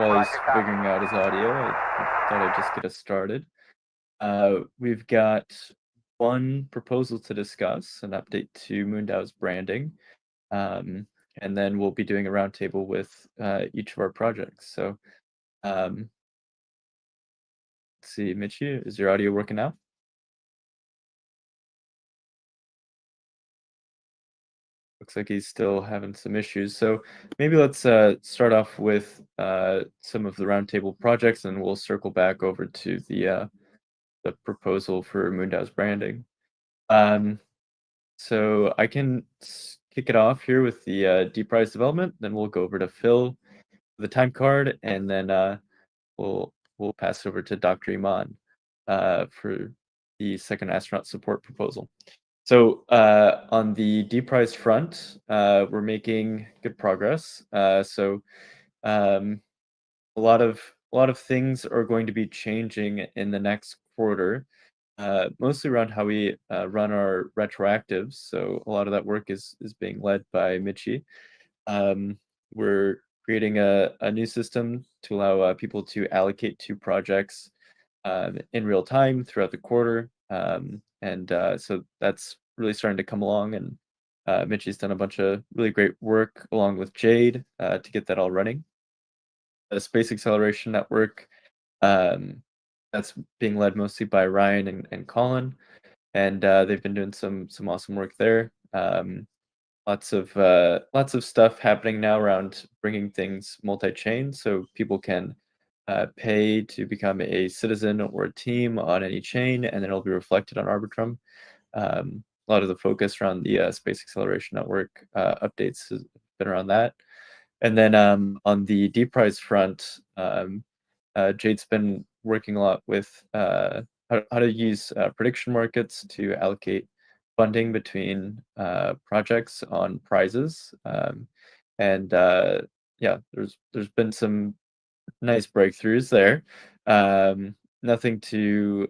While he's figuring out his audio, I thought I'd just get us started. We've got one proposal to discuss, an update to MoonDAO's branding, um, and then we'll be doing a roundtable with each of our projects. So, let's see, Michi, is your audio working now? Looks like he's still having some issues. So maybe let's start off with some of the roundtable projects, and we'll circle back over to the proposal for MoonDAO's branding. So I can kick it off here with the Deprize Development, then we'll go over to Phil, the time card, and then we'll pass it over to Dr. Eiman for the second astronaut support proposal. So on the Deprize front, we're making good progress. So a lot of things are going to be changing in the next quarter, mostly around how we run our retroactives. So a lot of that work is being led by Michi. We're creating a new system to allow people to allocate to projects in real time throughout the quarter. So that's really starting to come along, and Michi's done a bunch of really great work along with Jade to get that all running. The Space Acceleration Network, that's being led mostly by Ryan and Colin, and they've been doing some awesome work there. Lots of stuff happening now around bringing things multi-chain, so people can pay to become a citizen or a team on any chain, and then it'll be reflected on Arbitrum. A lot of the focus around the Space Acceleration Network updates has been around that. And then on the Deprize front, Jade's been working a lot with how to use prediction markets to allocate funding between projects on prizes. Yeah, there's been some nice breakthroughs there. Nothing to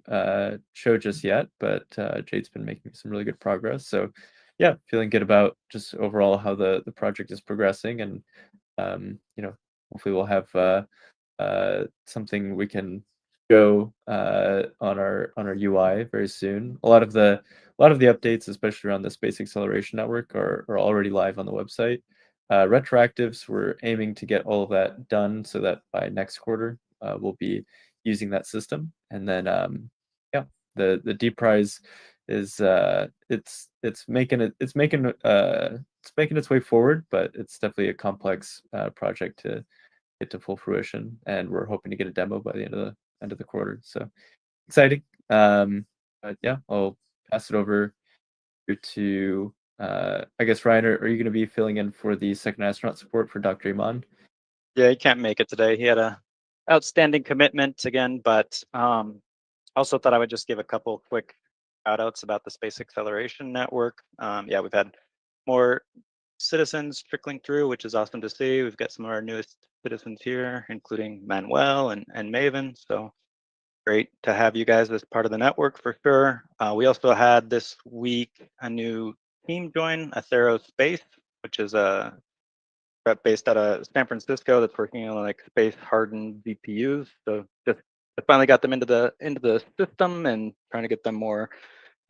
show just yet, but Jade's been making some really good progress. So yeah, feeling good about just overall how the project is progressing, and hopefully we'll have something we can go on our UI very soon. A lot of the updates, especially around the Space Acceleration Network, are already live on the website. Retroactives, we're aiming to get all of that done so that by next quarter we'll be using that system. And then yeah, the Deprize is it's making its way forward, but it's definitely a complex project to get to full fruition, and we're hoping to get a demo by the end of the quarter. So exciting. But yeah, I'll pass it over to I guess Ryan, are you going to be filling in for the second astronaut support for Dr. Eiman? Yeah, he can't make it today. He had a outstanding commitment again, but also thought I would just give a couple quick shout outs about the Space Acceleration Network. Yeah, we've had more citizens trickling through, which is awesome to see. We've got some of our newest citizens here, including Manuel and Maven. So great to have you guys as part of the network for sure. We also had this week a new team join, Athero Space, which is a based out of San Francisco that's working on like space hardened GPUs. So just I finally got them into the system and trying to get them more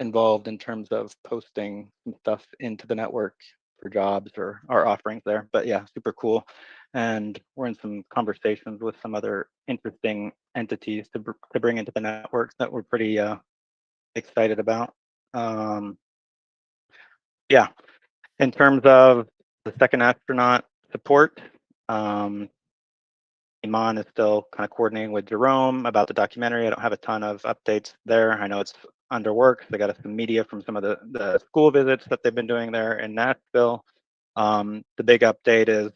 involved in terms of posting some stuff into the network for jobs or our offerings there. But yeah, super cool. And we're in some conversations with some other interesting entities to bring into the networks that we're pretty excited about. Yeah, in terms of the second astronaut support, Iman is still kind of coordinating with Jerome about the documentary. I don't have a ton of updates there. I know it's under work. They got some media from some of the school visits that they've been doing there in Nashville. The big update is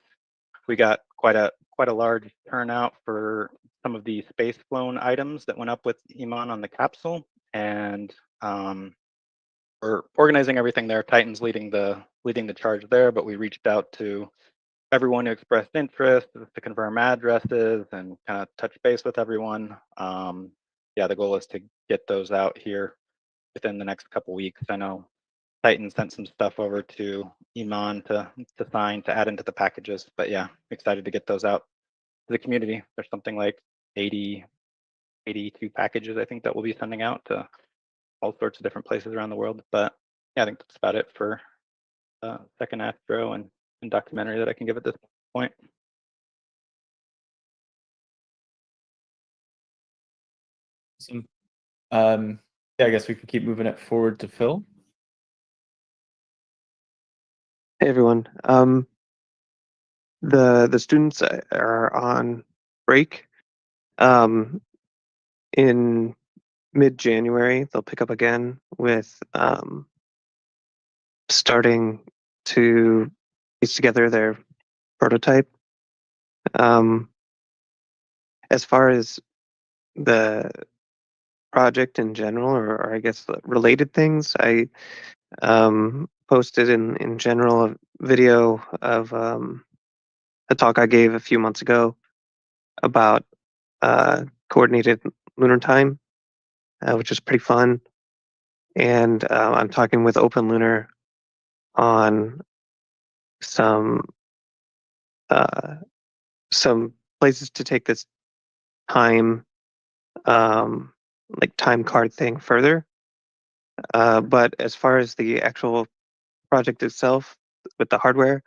we got quite a large turnout for some of the space flown items that went up with Iman on the capsule, and we're organizing everything there. Titan's leading the charge there, but we reached out to everyone who expressed interest to confirm addresses and kind of touch base with everyone. Yeah, the goal is to get those out here within the next couple weeks. I know Titan sent some stuff over to Iman to sign to add into the packages, but yeah, excited to get those out the community. There's something like 82 packages, I think, that we'll be sending out to all sorts of different places around the world. But yeah, I think that's about it for second astro and documentary that I can give at this point. Awesome. Yeah, I guess we can keep moving it forward to Phil. Hey everyone. The students are on break. In mid-January, they'll pick up again with starting to piece together their prototype. As far as the project in general, or I guess related things, I posted in general a video of a talk I gave a few months ago about coordinated lunar time, which is pretty fun. And I'm talking with Open Lunar on some places to take this time, like time card thing further. But as far as the actual project itself with the hardware,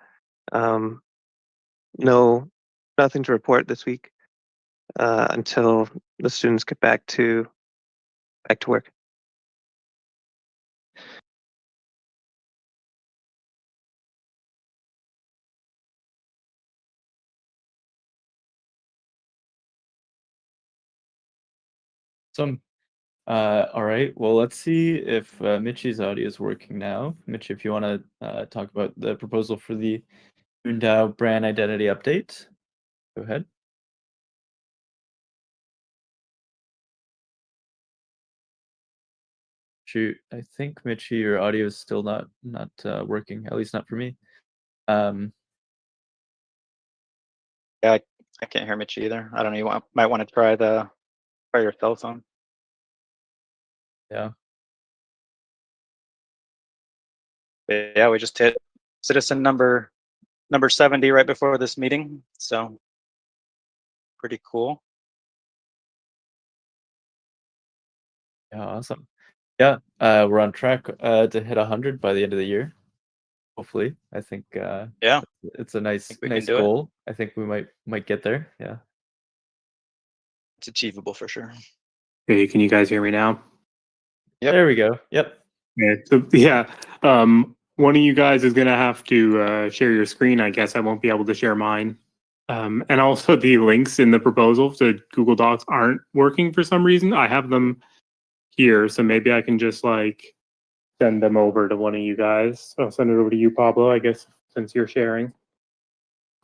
nothing to report this week until the students get back to work. All right. Well, let's see if Mitchie's audio is working now. Mitchie, if you want to talk about the proposal for the MoonDAO brand identity update, go ahead. Shoot, I think Mitchie, your audio is still not working. At least not for me. Yeah, I can't hear Mitch either. I don't know. You might want to try your cell phone. Yeah. But yeah, we just hit citizen number 70 right before this meeting, so pretty cool. Yeah, awesome. Yeah, we're on track to hit 100 by the end of the year. Hopefully, I think. Yeah, it's a nice do goal. I think we might get there. Yeah, it's achievable for sure. Hey, can you guys hear me now? Yep. There we go. Yep. Okay, so yeah, one of you guys is gonna have to share your screen. I guess I won't be able to share mine. And also the links in the proposal to Google Docs aren't working for some reason. I have them here, so maybe I can just like send them over to one of you guys. I'll send it over to you, Pablo, I guess, since you're sharing.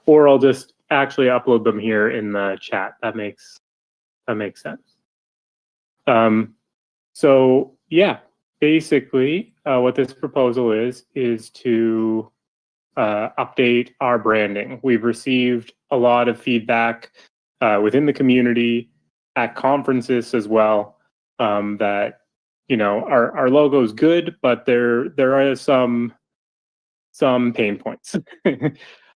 Or I'll just actually upload them here in the chat. That makes sense. So yeah, basically what this proposal is to update our branding. We've received a lot of feedback within the community, at conferences as well, that our logo is good, but there are some pain points.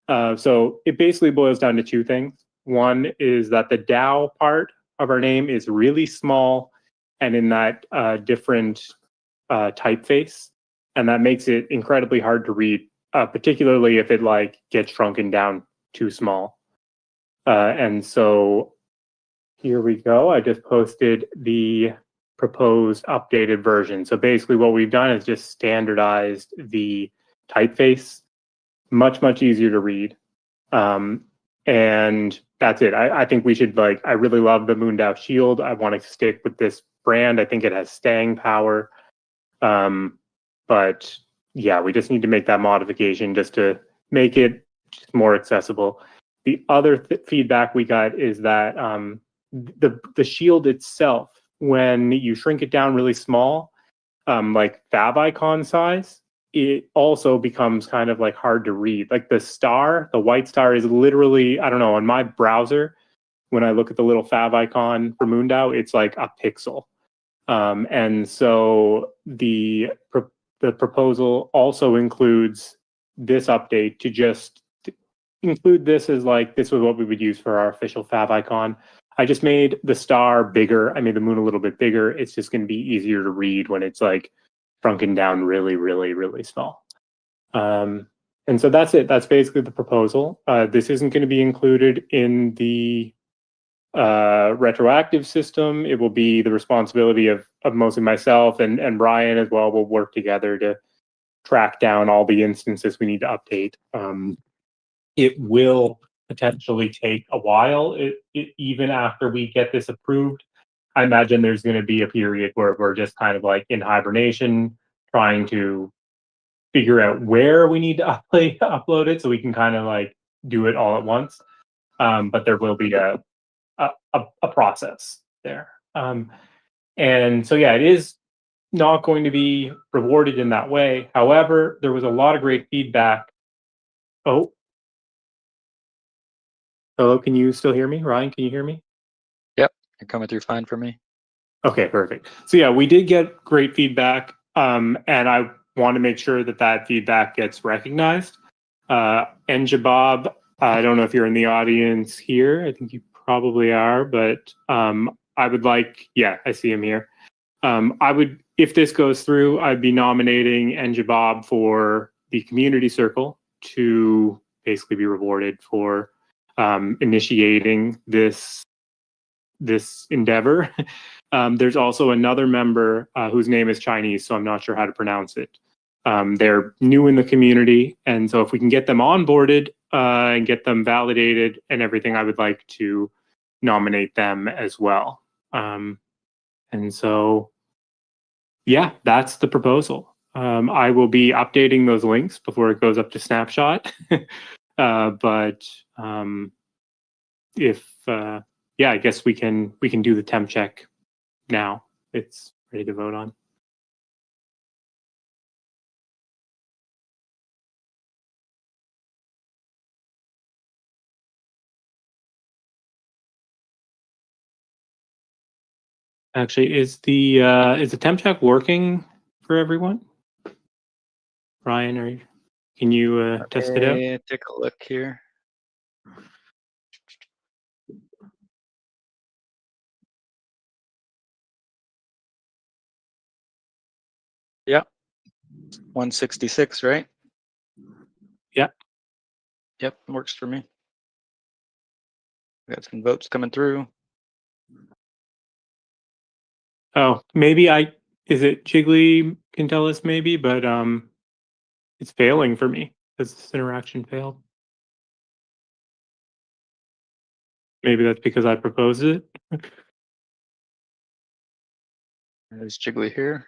So it basically boils down to two things. One is that the DAO part of our name is really small and in that different typeface, and that makes it incredibly hard to read, particularly if it like gets shrunken down too small. And so here we go. I just posted the proposed updated version. So basically what we've done is just standardized the typeface, much easier to read. And that's it. I think we should I really love the MoonDAO shield. I want to stick with this brand. I think it has staying power. But yeah, we just need to make that modification just to make it just more accessible. The other feedback we got is that the shield itself, when you shrink it down really small, like favicon size, it also becomes kind of like hard to read. Like the white star is literally, I don't know, on my browser, when I look at the little favicon for MoonDAO, it's like a pixel. And so the proposal also includes this update to just include this as like, this was what we would use for our official fav icon. I just made the star bigger. I made the moon a little bit bigger. It's just going to be easier to read when it's like shrunken down really, really, really small. And so that's it. That's basically the proposal. This isn't going to be included in the retroactive system. It will be the responsibility of mostly myself and Brian as well. We'll work together to track down all the instances we need to update. It will potentially take a while, even after we get this approved. I imagine there's going to be a period where we're just kind of like in hibernation, trying to figure out where we need to upload it so we can kind of like do it all at once. But there will be a process there. And so, yeah, it is not going to be rewarded in that way. However, there was a lot of great feedback. Oh, hello, can you still hear me? Ryan, can you hear me? Yep, you're coming through fine for me. Okay, perfect. So yeah, we did get great feedback, and I want to make sure that that feedback gets recognized. And Jabab, I don't know if you're in the audience here. I think you probably are, but I would like, yeah, I see him here. I would, if this goes through, I'd be nominating Njabab for the community circle to basically be rewarded for initiating this endeavor. There's also another member whose name is Chinese, so I'm not sure how to pronounce it. They're new in the community, and so if we can get them onboarded and get them validated and everything, I would like to nominate them as well. And so, yeah, that's the proposal. I will be updating those links before it goes up to Snapshot. But yeah, I guess we can do the temp check now. It's ready to vote on. Actually, is the temp check working for everyone? Ryan, can you test it out? Take a look here. Yeah, 166, right? Yeah. Yep, works for me. We got some votes coming through. Oh, maybe is it Jiggly can tell us maybe, but it's failing for me. Has this interaction failed? Maybe that's because I proposed it. There's Jiggly here.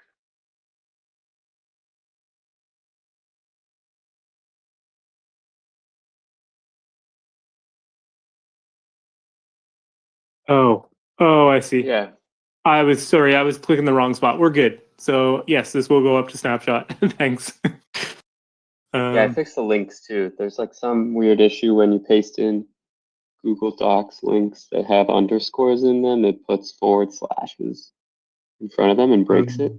Oh, I see. Yeah. I was clicking the wrong spot. We're good. So yes, this will go up to Snapshot. Thanks. Yeah, I fixed the links too. There's like some weird issue when you paste in Google Docs links that have underscores in them. It puts forward slashes in front of them and breaks it.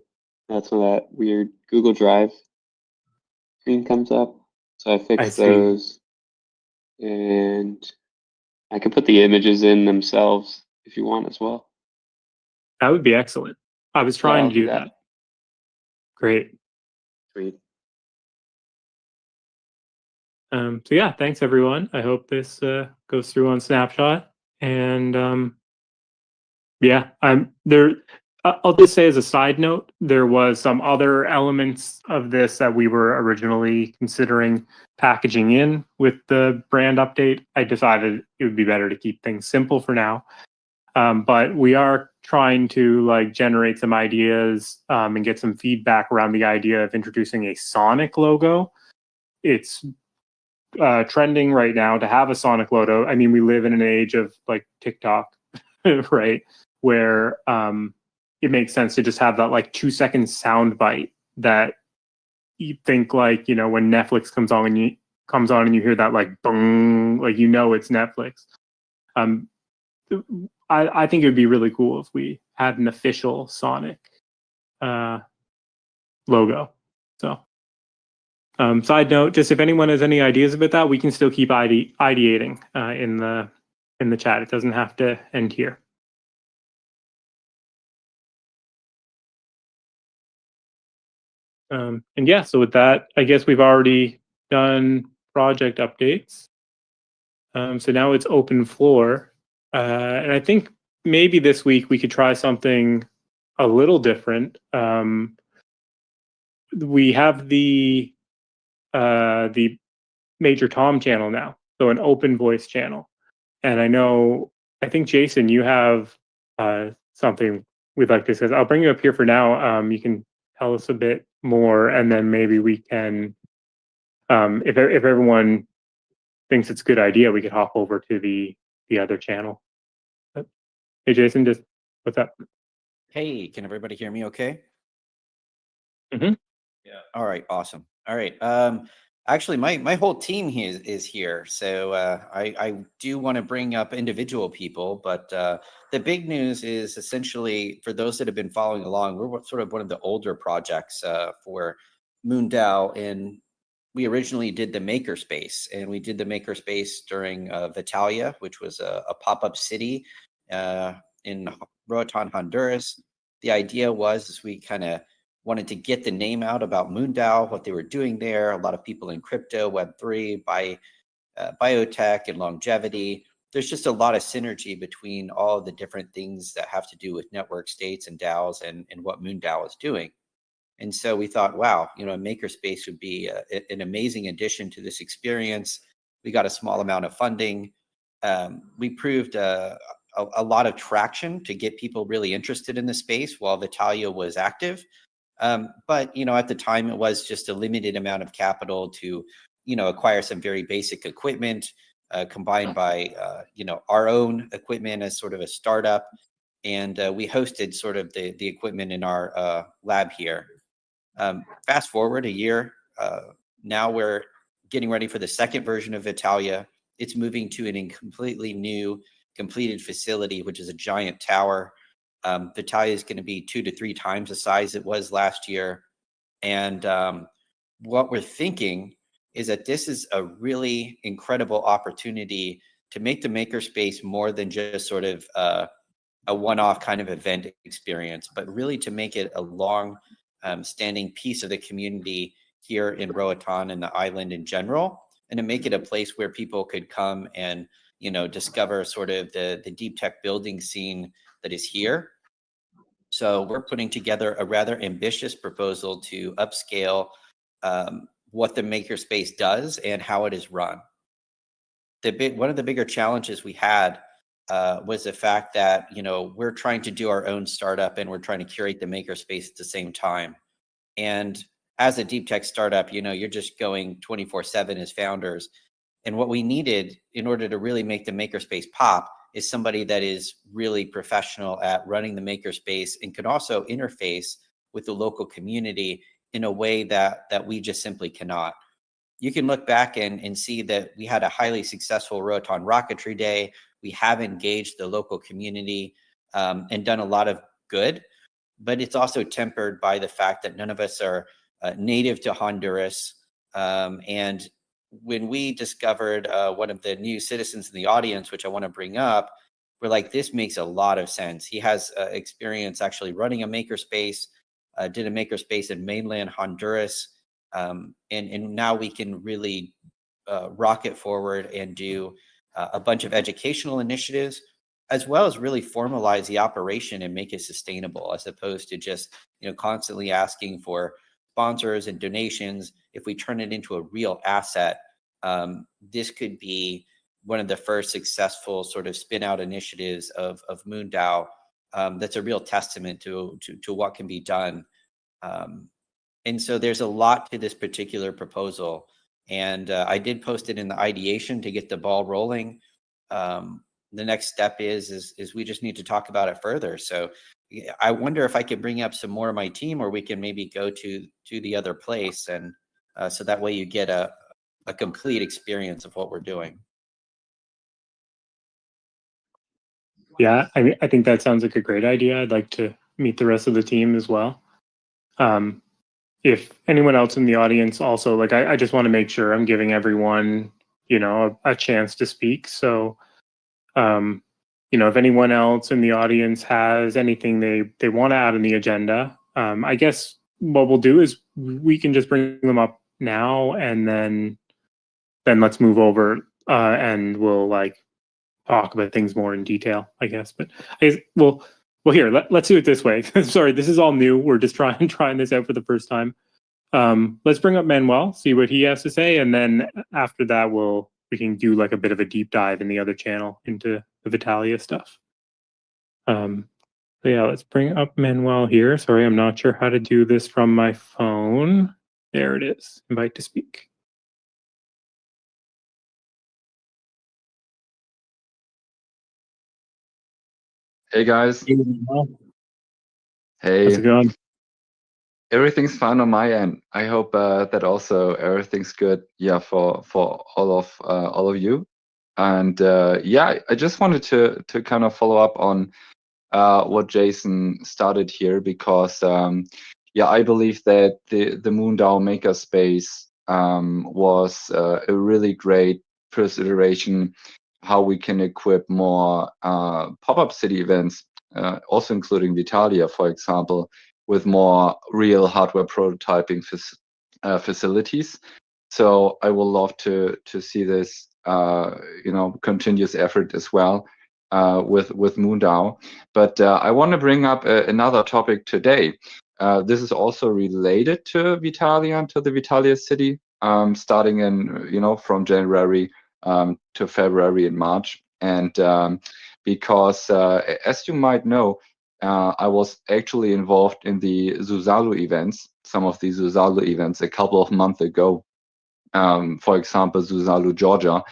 That's when that weird Google Drive screen comes up. So I fixed those. And I can put the images in themselves if you want as well. That would be excellent. I was trying to do that. Great. Sweet. So yeah, thanks everyone. I hope this goes through on Snapshot. And yeah, I'll just say as a side note, there was some other elements of this that we were originally considering packaging in with the brand update. I decided it would be better to keep things simple for now. But we are trying to like generate some ideas and get some feedback around the idea of introducing a Sonic logo. It's trending right now to have a Sonic logo. I mean, we live in an age of like TikTok, right? Where it makes sense to just have that like 2-second sound bite that you think like, you know, when Netflix comes on and you hear that like boom, like, you know, it's Netflix. I think it would be really cool if we had an official Sonic logo. So Side note, just if anyone has any ideas about that, we can still keep ideating in the chat. It doesn't have to end here. And yeah, so with that, I guess we've already done project updates. So now it's open floor. And I think maybe this week we could try something a little different. We have the Major Tom channel now, so an open voice channel. And I think Jason, you have something we'd like to discuss. I'll bring you up here for now. You can tell us a bit more, and then maybe we can, if everyone thinks it's a good idea, we could hop over to the other channel. Hey, Jason, just what's up? Hey, can everybody hear me okay? Mhm. Yeah. All right, awesome. All right. Actually, my whole team here is here, so I do want to bring up individual people, but the big news is essentially for those that have been following along, we're sort of one of the older projects for MoonDAO, and we originally did the makerspace, and we did the makerspace during Vitalia, which was a pop-up city in Roatan, Honduras. The idea was we kind of wanted to get the name out about MoonDAO, what they were doing there. A lot of people in crypto, Web3, biotech, and longevity. There's just a lot of synergy between all of the different things that have to do with network states and DAOs and what MoonDAO is doing. And so we thought, wow, a makerspace would be an amazing addition to this experience. We got a small amount of funding. We proved a lot of traction to get people really interested in the space while Vitalia was active. But, at the time it was just a limited amount of capital to, acquire some very basic equipment, combined by, our own equipment as sort of a startup. And we hosted sort of the equipment in our lab here. Fast forward a year, now we're getting ready for the second version of Vitalia. It's moving to a completely new, completed facility, which is a giant tower. Vitalia is going to be 2 to 3 times the size it was last year. And what we're thinking is that this is a really incredible opportunity to make the makerspace more than just sort of a one-off kind of event experience, but really to make it a long standing piece of the community here in Roatan and the island in general, and to make it a place where people could come and discover sort of the deep tech building scene that is here. So we're putting together a rather ambitious proposal to upscale what the makerspace does and how it is run. One of the bigger challenges we had was the fact that we're trying to do our own startup and we're trying to curate the makerspace at the same time. And as a deep tech startup, you're just going 24/7 as founders. And what we needed in order to really make the makerspace pop is somebody that is really professional at running the makerspace and could also interface with the local community in a way that we just simply cannot. You can look back and see that we had a highly successful Roatan Rocketry Day. We have engaged the local community and done a lot of good, but it's also tempered by the fact that none of us are native to Honduras. And when we discovered one of the new citizens in the audience, which I want to bring up, we're like, this makes a lot of sense. He has experience actually running a makerspace, did a makerspace in mainland Honduras. And now we can really rocket forward and do a bunch of educational initiatives, as well as really formalize the operation and make it sustainable, as opposed to just constantly asking for sponsors and donations. If we turn it into a real asset, this could be one of the first successful sort of spin out initiatives of MoonDAO. That's a real testament to what can be done. And so there's a lot to this particular proposal. And I did post it in the ideation to get the ball rolling. The next step is we just need to talk about it further. So I wonder if I could bring up some more of my team, or we can maybe go to the other place, and so that way you get a complete experience of what we're doing. Yeah, I think that sounds like a great idea. I'd like to meet the rest of the team as well. if anyone else in the audience also, like, I just want to make sure I'm giving everyone, a chance to speak. So, if anyone else in the audience has anything they want to add on the agenda, I guess what we'll do is we can just bring them up now, and then let's move over and we'll like talk about things more in detail, I guess. But I guess, well, here, let's do it this way. Sorry, this is all new. We're just trying this out for the first time. Let's bring up Manuel, see what he has to say, and then after that, we can do like a bit of a deep dive in the other channel into the Vitalia stuff. So yeah, let's bring up Manuel here. Sorry, I'm not sure how to do this from my phone. There it is. Invite to speak. Hey guys. Hey. How's it going? Everything's fine on my end. I hope that also everything's good. Yeah, for all of you. And yeah, I just wanted to kind of follow up on what Jason started here, because yeah, I believe that the MoonDAO makerspace was a really great first iteration how we can equip more pop-up city events, also including Vitalia, for example, with more real hardware prototyping facilities. So I will love to see this continuous effort as well with MoonDAO. But I want to bring up another topic today. This is also related to Vitalia and to the Vitalia city, starting in from January to February and March. And because as you might know, I was actually involved in the Zuzalu events, some of the Zuzalu events a couple of months ago. For example, Zuzalu, Georgia.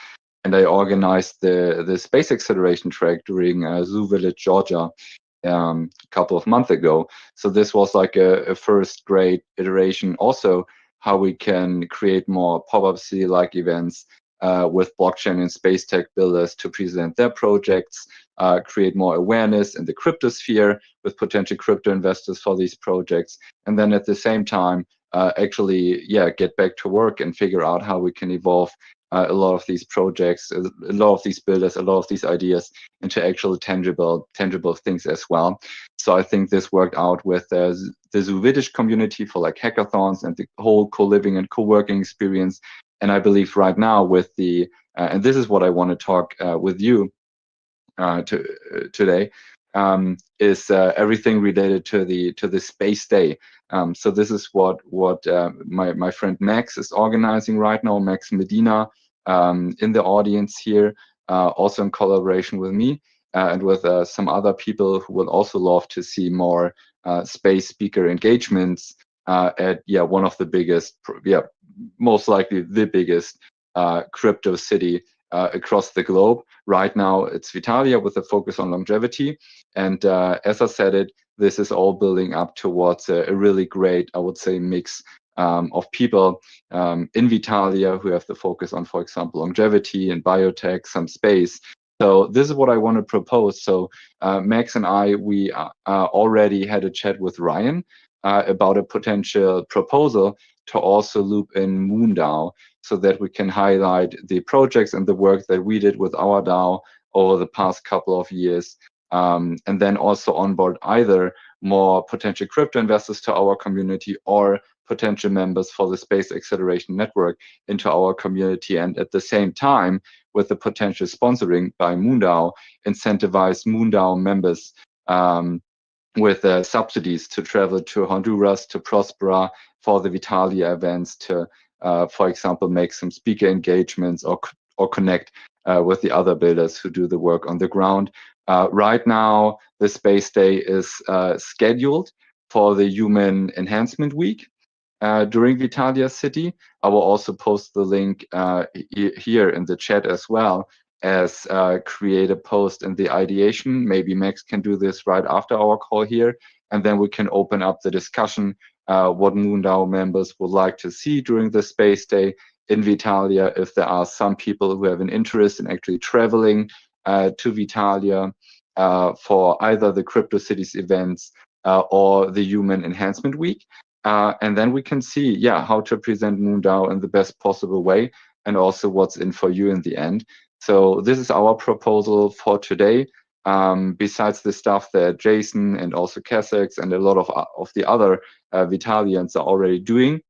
And I organized the space acceleration track during Zoo Village, Georgia, a couple of months ago. So this was like a first great iteration. Also, how we can create more pop-up city-like events with blockchain and space tech builders to present their projects, create more awareness in the crypto sphere with potential crypto investors for these projects, and then at the same time, actually, get back to work and figure out how we can evolve a lot of these projects, a lot of these builders, a lot of these ideas into actual tangible things as well. So I think this worked out with the Zoo Village community for like hackathons and the whole co-living and co-working experience. And I believe right now with the, and this is what I want to talk with you today, is everything related to the space day. So this is what my friend Max is organizing right now, Max Medina, in the audience here, also in collaboration with me and with some other people who would also love to see more space speaker engagements at one of the biggest, most likely the biggest crypto city across the globe. Right now, it's Vitalia with a focus on longevity. And as I said it, this is all building up towards a really great, I would say, mix of people in Vitalia who have the focus on, for example, longevity and biotech, some space. So this is what I want to propose. So Max and I, we already had a chat with Ryan about a potential proposal to also loop in MoonDAO, so that we can highlight the projects and the work that we did with our DAO over the past couple of years, and then also onboard either more potential crypto investors to our community or potential members for the Space Acceleration Network into our community, and at the same time, with the potential sponsoring by MoonDAO, incentivize MoonDAO members with subsidies to travel to Honduras, to Prospera for the Vitalia events, to for example, make some speaker engagements or connect with the other builders who do the work on the ground. Right now, the Space Day is scheduled for the Human Enhancement Week during Vitalia City. I will also post the link here in the chat as well as create a post in the ideation. Maybe Max can do this right after our call here, and then we can open up the discussion what MoonDAO members would like to see during the Space Day in Vitalia, if there are some people who have an interest in actually traveling to Vitalia for either the Crypto Cities events or the Human Enhancement Week. And then we can see, yeah, how to present MoonDAO in the best possible way, and also what's in for you in the end. So this is our proposal for today. Besides the stuff that Jason and also Kessex and a lot of the other Vitalians are already doing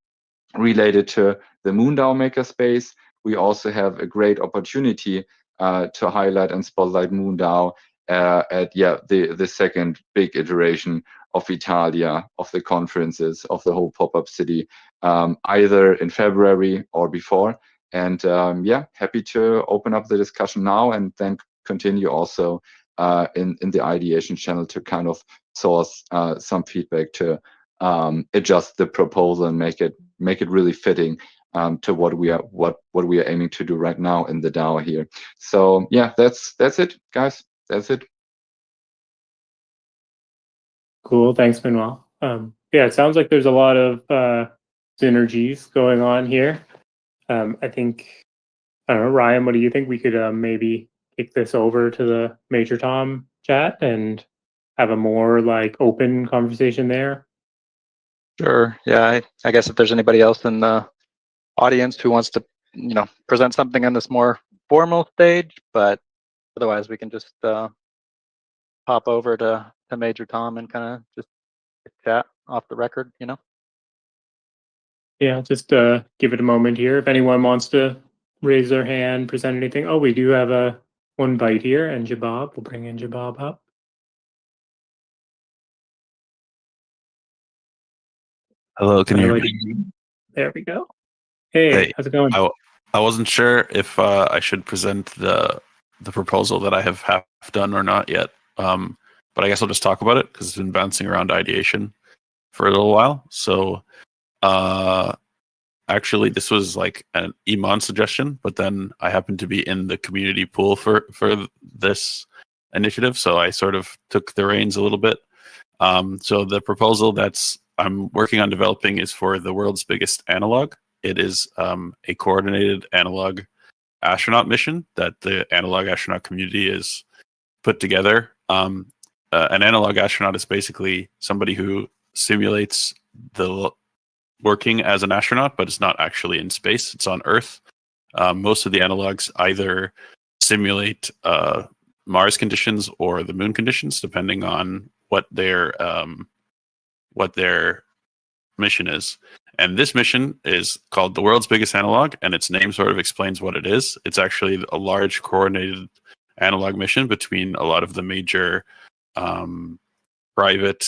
related to the MoonDAO makerspace, we also have a great opportunity to highlight and spotlight MoonDAO at the second big iteration of Italia, of the conferences, of the whole pop-up city, either in February or before. And happy to open up the discussion now and then continue also in the ideation channel to kind of source some feedback to adjust the proposal and make it really fitting to what we are aiming to do right now in the DAO here. So yeah, that's it, guys. That's it. Cool. Thanks, Manuel. Yeah, it sounds like there's a lot of synergies going on here. I think, I don't know, Ryan, what do you think? We could maybe kick this over to the Major Tom chat and have a more like open conversation there. Sure. Yeah, I guess if there's anybody else in the audience who wants to, present something on this more formal stage, but otherwise we can just hop over to Major Tom and kind of just chat off the record, Yeah, just give it a moment here. If anyone wants to raise their hand, present anything. Oh, we do have one bite here, and Jabab. We'll bring in Jabab up. Hello, can you hear me? There we go. Hey, how's it going? I wasn't sure if I should present the proposal that I have half done or not yet. But I guess I'll just talk about it because it's been bouncing around ideation for a little while. So actually, this was like an Eiman suggestion, but then I happened to be in the community pool for this initiative, so I sort of took the reins a little bit. So the proposal I'm working on developing is for the world's biggest analog. It is a coordinated analog astronaut mission that the analog astronaut community is put together. An analog astronaut is basically somebody who simulates the working as an astronaut, but it's not actually in space. It's on Earth. Most of the analogs either simulate Mars conditions or the Moon conditions, depending on what their mission is. And this mission is called the world's biggest analog, and its name sort of explains what it is. It's actually a large coordinated analog mission between a lot of the major private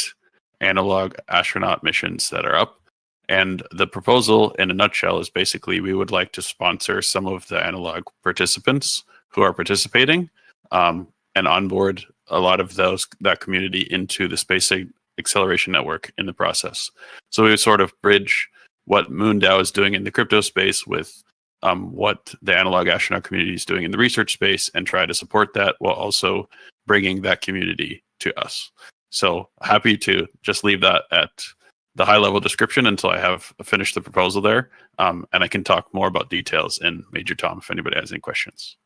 analog astronaut missions that are up. And the proposal in a nutshell is basically we would like to sponsor some of the analog participants who are participating and onboard a lot of that community into the Space Acceleration Network in the process. So we would sort of bridge what MoonDAO is doing in the crypto space with what the analog astronaut community is doing in the research space and try to support that while also bringing that community to us. So happy to just leave that at the high level description until I have finished the proposal there. And I can talk more about details in Major Tom if anybody has any questions.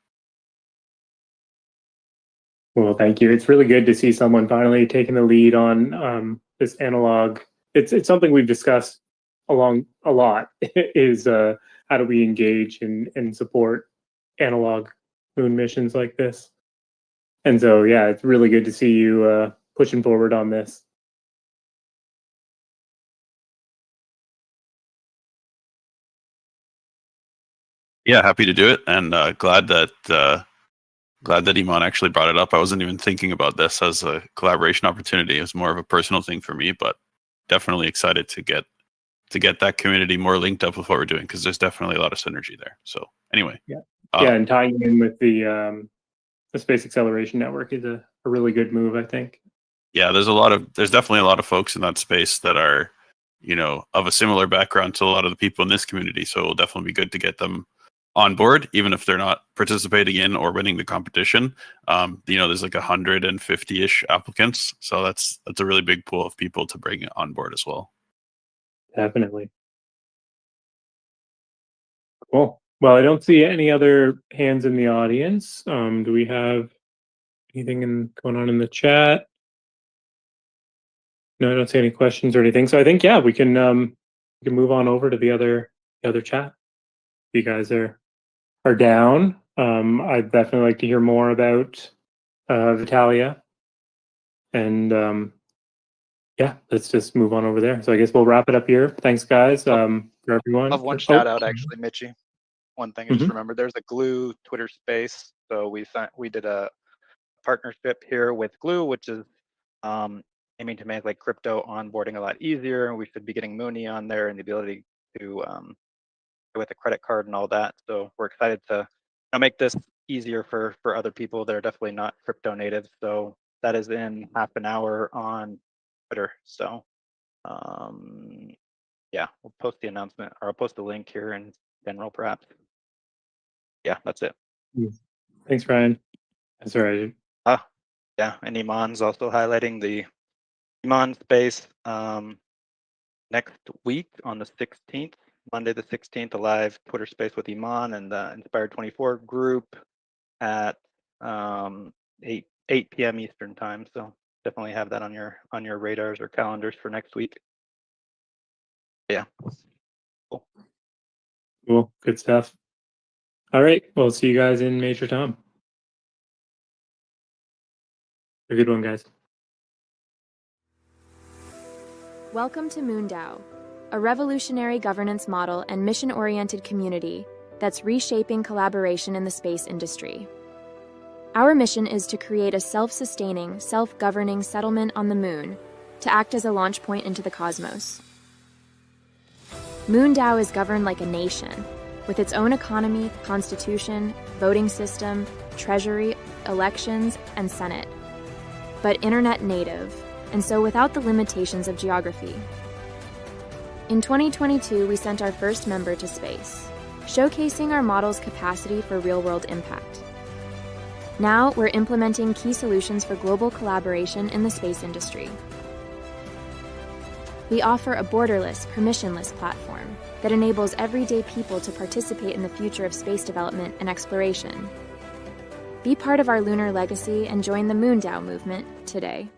Well, thank you. It's really good to see someone finally taking the lead on this analog. It's something we've discussed along a lot is how do we engage and support analog moon missions like this. And so, yeah, it's really good to see you pushing forward on this. Yeah, happy to do it, and glad that Eiman actually brought it up. I wasn't even thinking about this as a collaboration opportunity. It was more of a personal thing for me, but definitely excited to get that community more linked up with what we're doing because there's definitely a lot of synergy there. So anyway, and tying in with the Space Acceleration Network is a really good move, I think. Yeah, there's definitely a lot of folks in that space that are, of a similar background to a lot of the people in this community. So it'll definitely be good to get them on board, even if they're not participating in or winning the competition. There's like 150-ish applicants, so that's a really big pool of people to bring on board as well. Definitely. Cool. Well, I don't see any other hands in the audience. Do we have anything going on in the chat? No, I don't see any questions or anything. So I think, yeah, we can move on over to the other chat. If you guys are down. I'd definitely like to hear more about Vitalia. And yeah, let's just move on over there. So I guess we'll wrap it up here. Thanks, guys, for everyone. I have one shout out actually, Mitchie. One thing I just remembered, there's a Glue Twitter space. So we did a partnership here with Glue, which is aiming to make like crypto onboarding a lot easier. We should be getting Mooney on there and the ability to with a credit card and all that. So we're excited to make this easier for other people that are definitely not crypto native. So that is in half an hour on Twitter. So yeah, we'll post the announcement, or I'll post the link here in general, perhaps. Yeah, that's it. Thanks, Ryan. That's all right. Yeah, and Eiman's also highlighting the Eiman space next week on the 16th, Monday the 16th, a live Twitter space with Eiman and the Inspired 24 group at 8 p.m. Eastern time. So definitely have that on your radars or calendars for next week. Yeah. Cool. Good stuff. All right. Well, see you guys in Major Tom. A good one, guys. Welcome to MoonDAO, a revolutionary governance model and mission-oriented community that's reshaping collaboration in the space industry. Our mission is to create a self-sustaining, self-governing settlement on the moon to act as a launch point into the cosmos. MoonDAO is governed like a nation, with its own economy, constitution, voting system, treasury, elections, and senate, but internet native, and so without the limitations of geography. In 2022, we sent our first member to space, showcasing our model's capacity for real-world impact. Now, we're implementing key solutions for global collaboration in the space industry. We offer a borderless, permissionless platform that enables everyday people to participate in the future of space development and exploration. Be part of our lunar legacy and join the MoonDAO movement today.